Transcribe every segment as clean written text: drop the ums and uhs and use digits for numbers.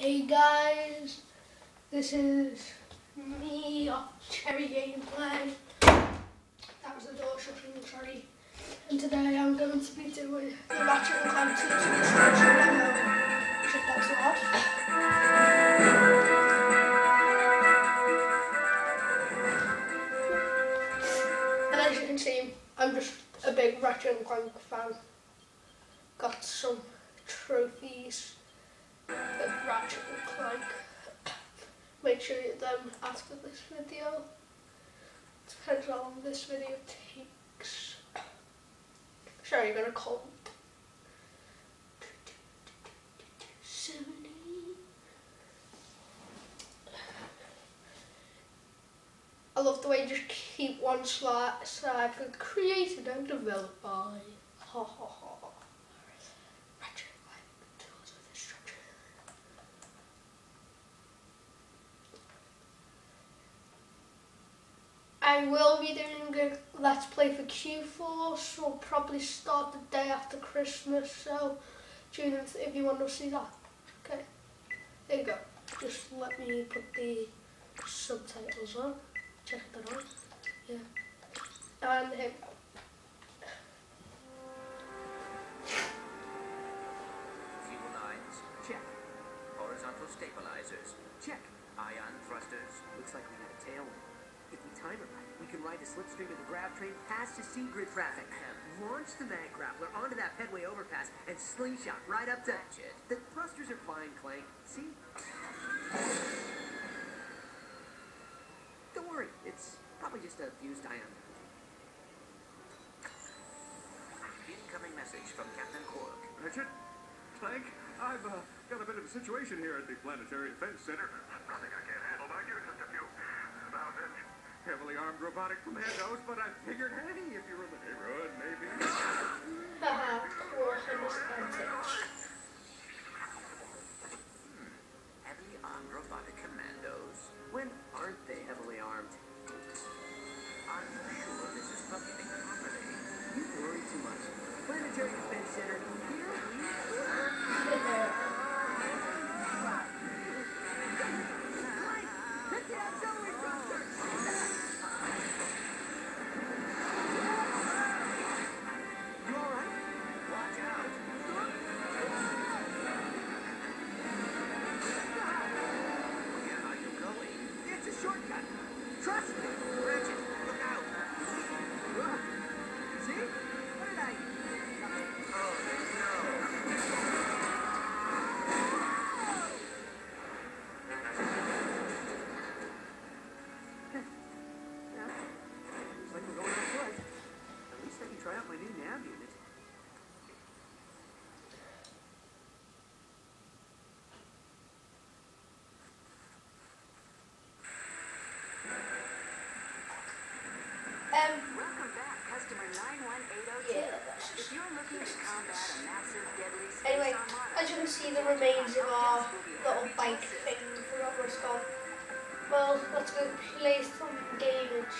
Hey guys, this is me off Cherry Gameplay. That was the door shutting, sorry. And today I'm going to be doing the Ratchet and Clank construction demo. Shit, that's loud. And as you can see, I'm just a big Ratchet and Clank fan. Got some trophies of Ratchet and Clank. Make sure you them after this video. Depends how long this video takes. Sure, you're gonna call it 70. I love the way you just keep one slide for created and developed by ha ha ha. I will be doing a Let's Play for Q4, so I'll probably start the day after Christmas, so tune in if you want to see that. Okay, there you go. Just let me put the subtitles on. Check that out. Yeah. And here we go. Fuel lines, check. Horizontal stabilizers, check. Ion thrusters. Looks like we got a tailwind. If we time it right, we can ride the slipstream of the grab train past the sea grid traffic. Launch the mag grappler onto that pedway overpass and slingshot right up to Ratchet. The thrusters are fine, Clank. See? Don't worry, it's probably just a fused ion. Incoming message from Captain Quark. Ratchet? Clank? I've got a bit of a situation here at the Planetary Defense Center. Nothing I can't handle. My unit just a few heavily armed robotic commandos, but I figured, hey, if you're in the neighborhood, maybe. Haha, poor advantage. Heavily armed robotic commandos. When aren't they heavily armed? Are you sure this is functioning properly? You worry too much. Planetary Defense Center, here we Shortcut. Trust me. Ratchet, look out. See? What did I... Oh, Yeah. Looks like we're going on foot. At least I can try out my new nav unit. Welcome back, customer 91802. If you're looking to combat a massive, deadly space Anyway, armada, as you can see, the remains of our little bike thing, forgot what it's called. Well, let's go play some damage.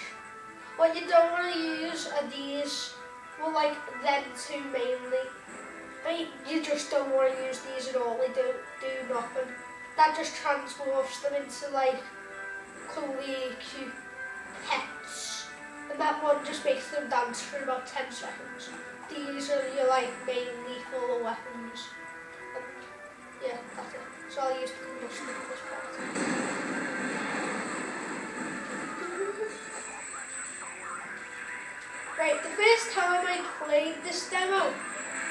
What you don't want to use are these, well, like them two mainly. But you just don't want to use these at all, they do nothing. That just transmorphs them into like cuddly, cute pets. And that one just makes them dance for about 10 seconds. These are your like main lethal weapons. And yeah, that's it. So I'll use the combustion for this part. Right, the first time I played this demo,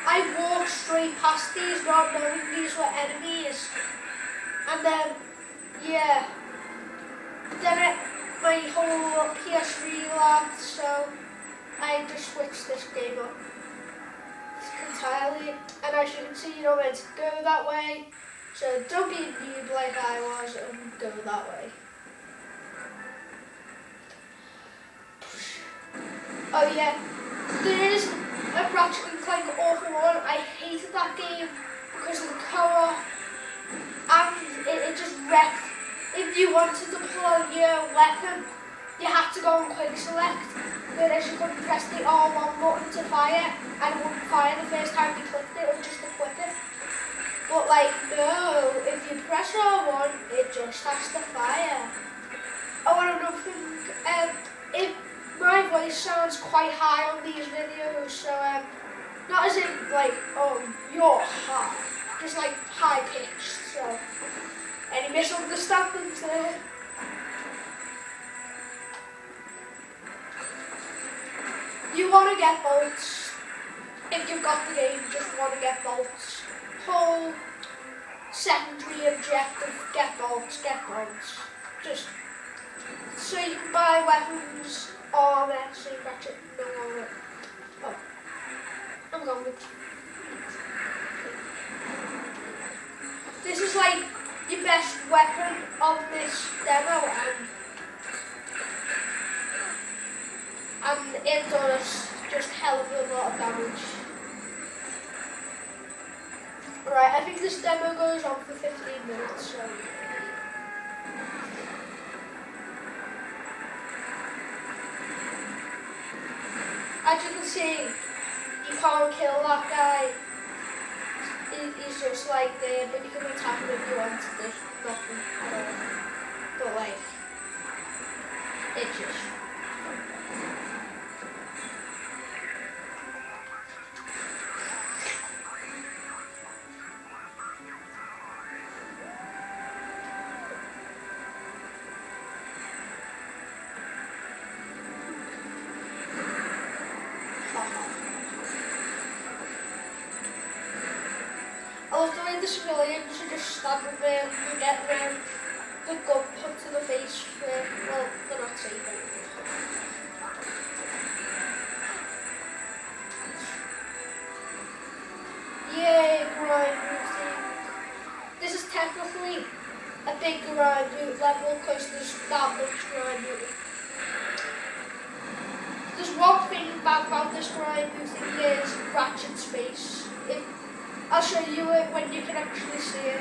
I walked straight past these not knowing these were enemies. And then, yeah. Then my whole PS3 lagged, so I just switched this game up entirely. And as you can see, you know where to go that way. So don't be a noob like I was and go that way. Oh yeah, there is a Ratchet and Clank Awful One. I hated that game because of the co-op and it just wrecked. If you wanted to pull out your weapon, you had to go and quick select, whereas you couldn't press the R1 button to fire, and it wouldn't fire the first time you clicked it, it would just equip it. But like, no, if you press saw one, it just has to fire. Oh, and another thing, my voice sounds quite high on these videos, so not as in like, you're high, just like high pitched, so any misunderstandings there? You want to get bolts. If you've got the game, just want to get bolts. Whole secondary objective, get bolts, get bolts. Just so you can buy weapons, armor, so Ratchet no longer. Oh, I'm going with. This is like your best weapon of this demo, and it does just hell of a lot of damage. Right, I think this demo goes on for 15 minutes, so. As you can see, you can't kill that guy. He's just like there, but you can attack him if you want. There's nothing at all. But like, it's just. I was doing the civilians who just stab with them and get them the gun put to the face where, well, they're not safe anymore. Yay, grind routine. This is technically a big grind route level because there's that much grind route. There's one thing bad about this grind routine is Ratchet's face. I'll show you it when you can actually see it.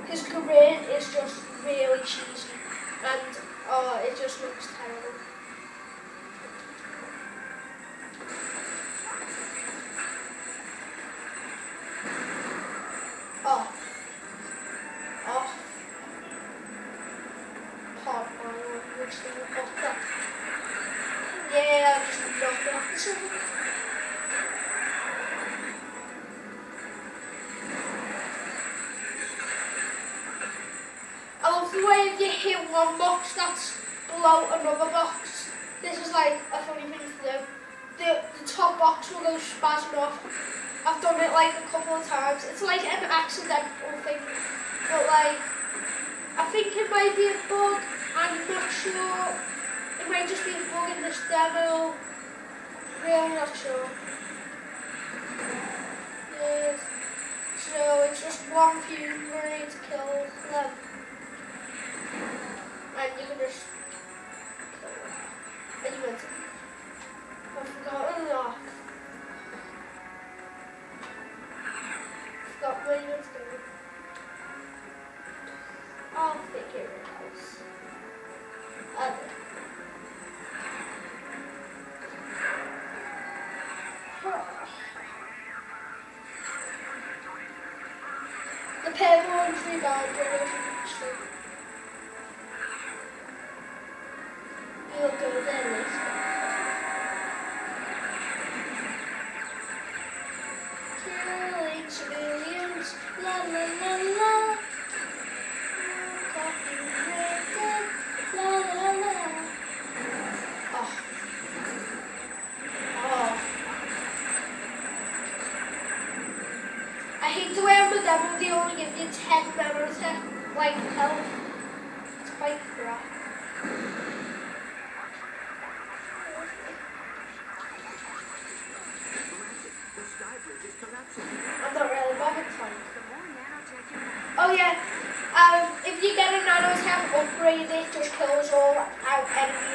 His grin is just really cheesy and it just looks terrible. Oh. Pardon my language there. Yeah, I just knocked that. I love the way if you hit one box that's below another box. This is like a funny thing to do. The top box will go spazzing off. I've done it like a couple of times. It's like an accidental thing. But like, I think it might be a bug. I'm not sure. It might just be a bug in this demo. Really not sure. Yes. So it's just one fusion grenade to kill them. And you can just kill them. And you went to. I forgot. Forgot where you went to go. I'll figure it out. The purple one's rebound. You'll go there next. Killing civilians, la la la la. Copyrighted, la la la. Oh. I hate the way on the demo they only give you 10 members like health. It's quite crap. I'm not really bothered from it. Oh yeah, if you get a nanotech upgrade, it just kills all out enemies